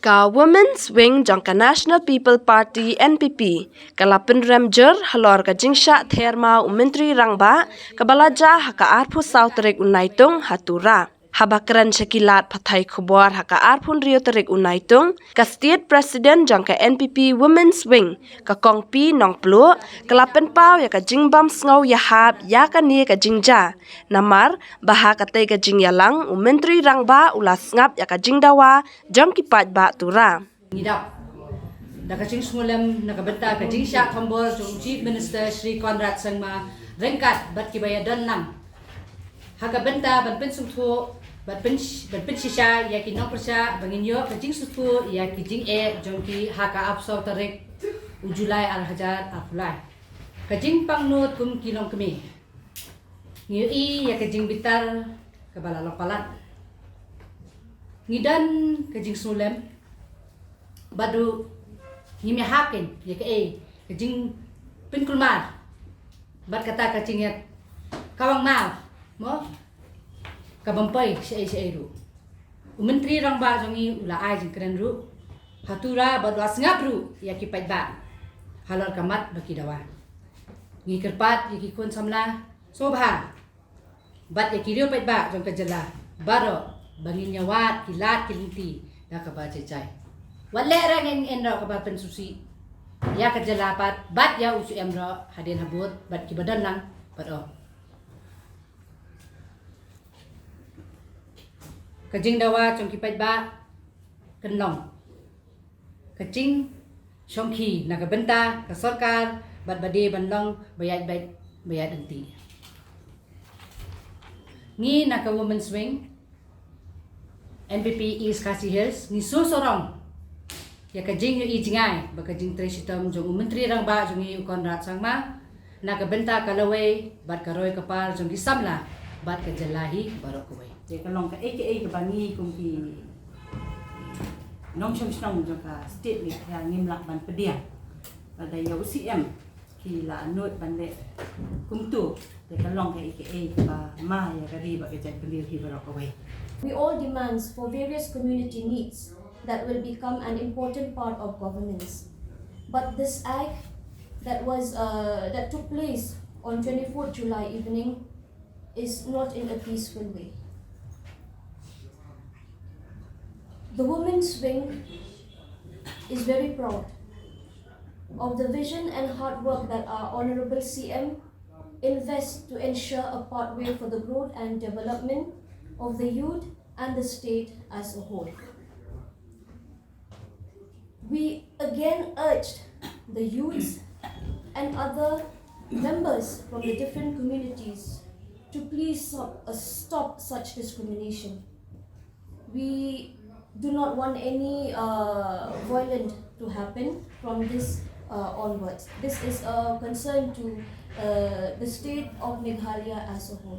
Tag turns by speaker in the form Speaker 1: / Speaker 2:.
Speaker 1: Ka Women's Wing jangka National People Party NPP kala Pynrem jer halor ka jingsha therma Menteri Rangba kabalaja haka arpu sauterik unaitung hatura. Habakran Syllad pathai khubor haka arpun rio terik unaitung ka State President jangka NPP Women's Wing ka kongpi nong plu kala penpau ya ka jingbam sngau yahap ya ka ni ka jingja namar baha ka te ka jingyalang Menteri Rangba ulas ngap ya ka jingdawa jam kipat ba tura.
Speaker 2: Ngidap nakajing smulam nakabenta kajing syak thambol jong Chief Minister Sri Conrad sangma rengkat bat kibayadan nang hakabenta ban pensungthu bat pensisha ya ki nong persya banginyo kajing sutu ya ki jing jong ki haka apso tarik ujulai alhajar afulai kajing pangnut kum kilong kemi ngiu ya kajing bitar kabala lopalat ngidan kajing smulam badu ngimi hakin ya ke kajing pinkulmar bat kata kajing ya kawang mal mo kabampai si ru Menteri Rangba jongi ula ai jing keren ru hatura badu asngap ru ya ki pait ba halal kamat baki dawa ngi kerpat ya ki kun samla sobha bat ya ki rio pait ba jong kajala baro bangin nyawat kilat kilinti da ka ba cecai wale rang en ro ka ba pensusi ya ka jalapat bat ya usu emro hadin habut bat ki badan lang paro kajing dawa chong ki pait ba kenlong kajing chongki nakabenta ka sarkar bat bade banlong bayad anti ni naka Women's Wing NPP East Khasi Hills ni susorong ya kajing yu ijingai ba kajing tresitam jong Menteri Rangba jong i Conrad sangma nakabenta kalaway bat karoy kapal jong gisamla bat kajalahi barokaway
Speaker 3: Jadi kalau ke bangi kumpi nong nong jaka state ni yang ngimlak ban pediang pada ya CM kila anut bande kumtu jadi kalau ke ba ma ya kari ba kejat pendir hi barokaway.
Speaker 4: We all demands for various community needs that will become an important part of governance. But this act that took place on 24th July evening is not in a peaceful way. The Women's Wing is very proud of the vision and hard work that our Honorable CM invests to ensure a pathway for the growth and development of the youth and the state as a whole. We again urged the youths and other members from the different communities to please stop such discrimination. We do not want any violence to happen from this onwards. This is a concern to the state of Meghalaya as a whole.